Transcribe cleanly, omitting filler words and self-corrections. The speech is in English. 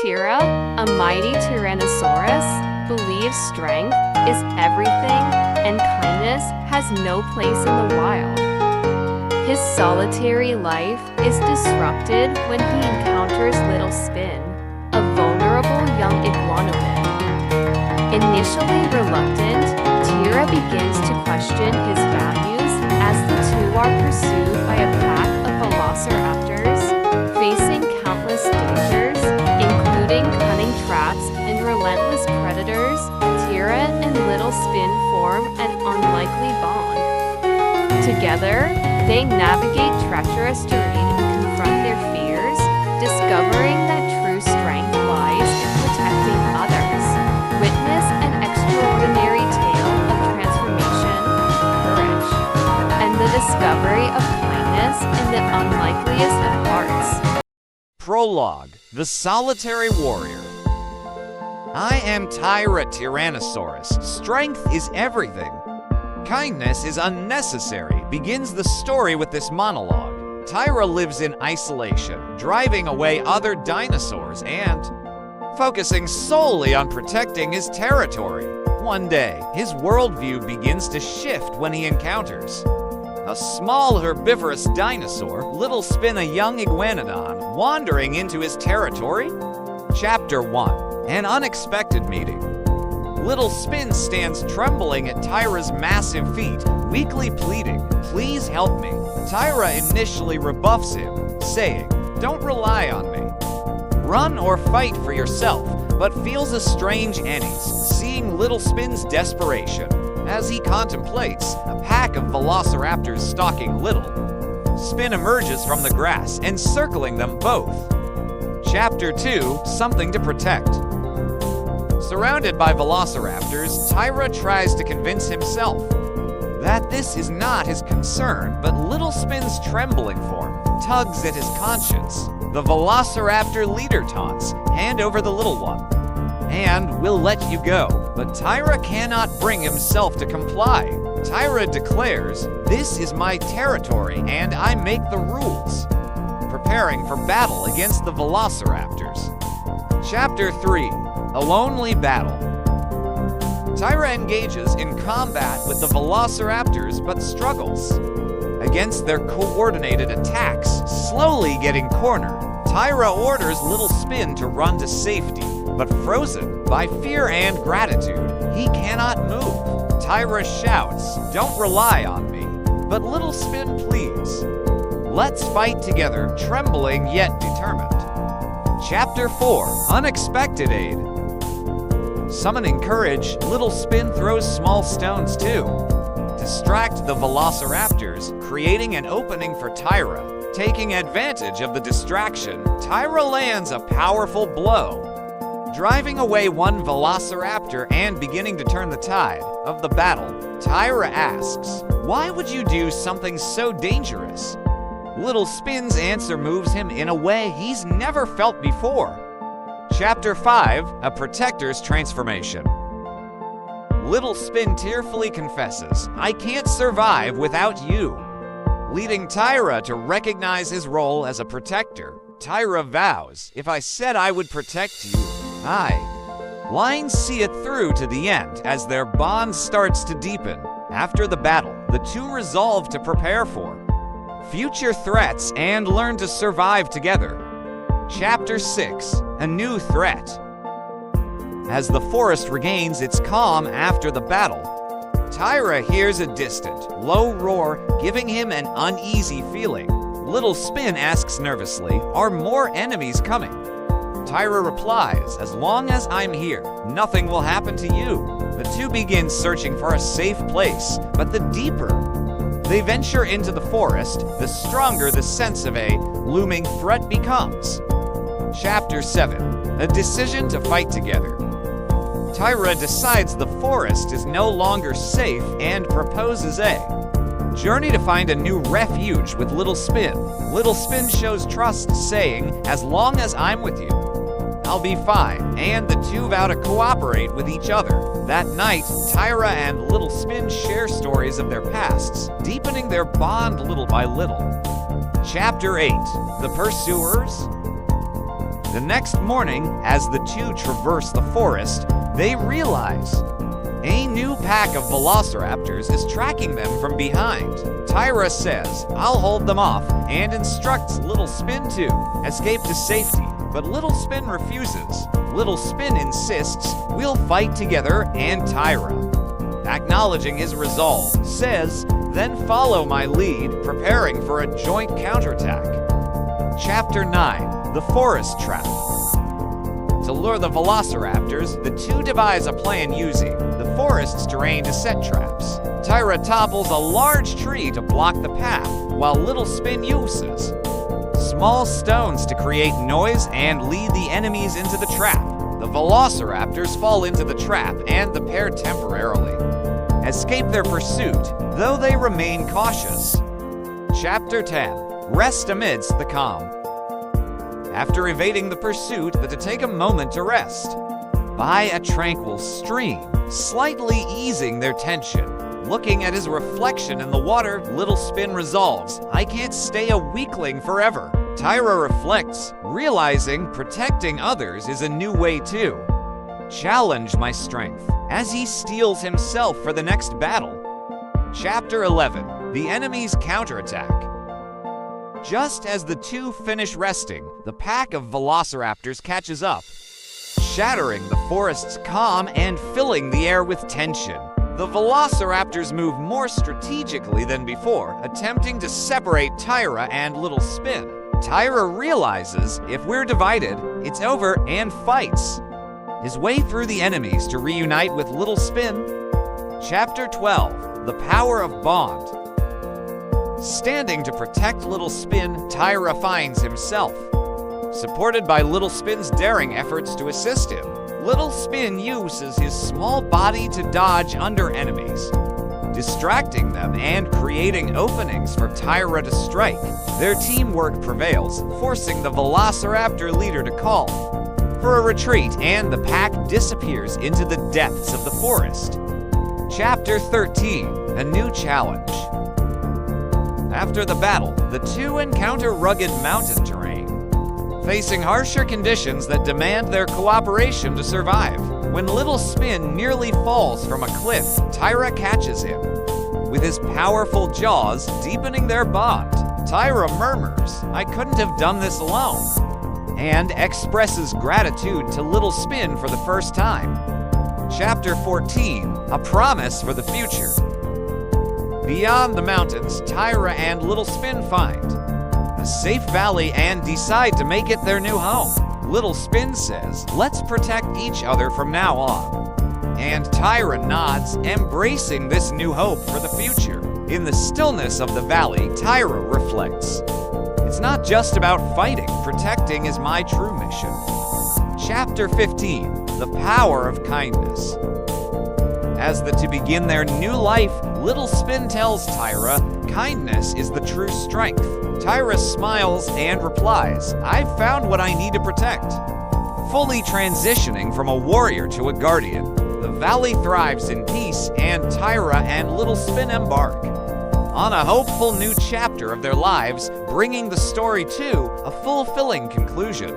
Tira, a mighty Tyrannosaurus, believes strength is everything and kindness has no place in the wild. His solitary life is disrupted when he encounters Little Spin, a vulnerable young Iguanodon. Initially reluctant, Tira begins to question his values as the two are pursued by a pack of Velociraptors, facing countless dangers, including cunning traps and relentless predators. Tira and Little Spin form an unlikely bond. Together, they navigate treacherous terrain and confront their fears, discovering that true strength lies in protecting others. Witness an extraordinary tale of transformation, courage, and the discovery of kindness in the unlikeliest of hearts. Prologue: The Solitary Warrior. I am Tyrannosaurus. Strength is everything. Kindness is unnecessary begins the story with this monologue. Tyra lives in isolation, driving away other dinosaurs and focusing solely on protecting his territory. One day, his worldview begins to shift when he encounters a small herbivorous dinosaur, Little Spin, a young Iguanodon, wandering into his territory. Chapter 1: An Unexpected Meeting. Little Spin stands trembling at Tyra's massive feet, weakly pleading, "Please help me." Tyra initially rebuffs him, saying, "Don't rely on me. Run or fight for yourself," but feels a strange unease, seeing Little Spin's desperation. As he contemplates, a pack of Velociraptors stalking Little Spin emerges from the grass, encircling them both. Chapter 2: Something to Protect. Surrounded by Velociraptors, Tyra tries to convince himself that this is not his concern, but Little Spin's trembling form tugs at his conscience. The Velociraptor leader taunts, "Hand over the little one, and we'll let you go." But Tyra cannot bring himself to comply. Tyra declares, "This is my territory, and I make the rules," preparing for battle against the Velociraptors. Chapter 3: A Lonely Battle. Tyra engages in combat with the Velociraptors but struggles against their coordinated attacks, slowly getting cornered. Tyra orders Little Spin to run to safety, but frozen by fear and gratitude, he cannot move. Tyra shouts, "Don't rely on me," but Little Spin pleads, "Let's fight together," trembling yet determined. Chapter 4: Unexpected Aid. Summoning courage, Little Spin throws small stones to distract the Velociraptors, creating an opening for Tyra. Taking advantage of the distraction, Tyra lands a powerful blow, driving away one Velociraptor and beginning to turn the tide of the battle. Tyra asks, "Why would you do something so dangerous?" Little Spin's answer moves him in a way he's never felt before. Chapter 5: A Protector's Transformation. Little Spin tearfully confesses, "I can't survive without you," leading Tyra to recognize his role as a protector. Tyra vows, "If I said I would protect you, I..." Lines see it through to the end as their bond starts to deepen. After the battle, the two resolve to prepare for future threats and learn to survive together. Chapter 6: A New Threat. As the forest regains its calm after the battle, Tyra hears a distant, low roar, giving him an uneasy feeling. Little Spin asks nervously, "Are more enemies coming?" Tyra replies, "As long as I'm here, nothing will happen to you." The two begin searching for a safe place, but the deeper they venture into the forest, the stronger the sense of a looming threat becomes. Chapter 7: A Decision to Fight Together. Tyra decides the forest is no longer safe and proposes a journey to find a new refuge with Little Spin. Little Spin shows trust, saying, "As long as I'm with you, I'll be fine," and the two vow to cooperate with each other. That night, Tyra and Little Spin share stories of their pasts, deepening their bond little by little. Chapter 8: The Pursuers. The next morning, as the two traverse the forest, they realize a new pack of velociraptors is tracking them from behind. Tyra says, "I'll hold them off," and instructs Little Spin to escape to safety. But Little Spin refuses. Little Spin insists, "We'll fight together," and Tyra, acknowledging his resolve, says, "Then follow my lead," preparing for a joint counterattack. Chapter 9. The Forest Trap. To lure the velociraptors, the two devise a plan using the forest's terrain to set traps. Tyra topples a large tree to block the path, while Little Spin uses small stones to create noise and lead the enemies into the trap. The velociraptors fall into the trap, and the pair temporarily escape their pursuit, though they remain cautious. Chapter 10. Rest amidst the calm. After evading the pursuit, to take a moment to rest by a tranquil stream, slightly easing their tension. Looking at his reflection in the water, Little Spin resolves, "I can't stay a weakling forever." Tyra reflects, realizing protecting others is a new way too. Challenge my strength, as he steels himself for the next battle. Chapter 11. The enemy's counterattack. Just as the two finish resting, the pack of velociraptors catches up, shattering the forest's calm and filling the air with tension. The velociraptors move more strategically than before, attempting to separate Tyra and Little Spin. Tyra realizes if we're divided, it's over, and fights his way through the enemies to reunite with Little Spin. Chapter 12. The Power of Bond. Standing to protect Little Spin, Tyra finds himself supported by Little Spin's daring efforts to assist him. Little Spin uses his small body to dodge under enemies, distracting them and creating openings for Tyra to strike. Their teamwork prevails, forcing the velociraptor leader to call for a retreat, and the pack disappears into the depths of the forest. Chapter 13. A New Challenge. After the battle, the two encounter rugged mountain terrain, facing harsher conditions that demand their cooperation to survive. When Little Spin nearly falls from a cliff, Tyra catches him with his powerful jaws, deepening their bond. Tyra murmurs, "I couldn't have done this alone," and expresses gratitude to Little Spin for the first time. Chapter 14. A Promise for the Future. Beyond the mountains, Tyra and Little Spin find a safe valley and decide to make it their new home. Little Spin says, "Let's protect each other from now on." And Tyra nods, embracing this new hope for the future. In the stillness of the valley, Tyra reflects, "It's not just about fighting. Protecting is my true mission." Chapter 15. The Power of Kindness. As the two begin their new life, Little Spin tells Tyra, "Kindness is the true strength." Tyra smiles and replies, "I've found what I need to protect." Fully transitioning from a warrior to a guardian, the valley thrives in peace, and Tyra and Little Spin embark on a hopeful new chapter of their lives, bringing the story to a fulfilling conclusion.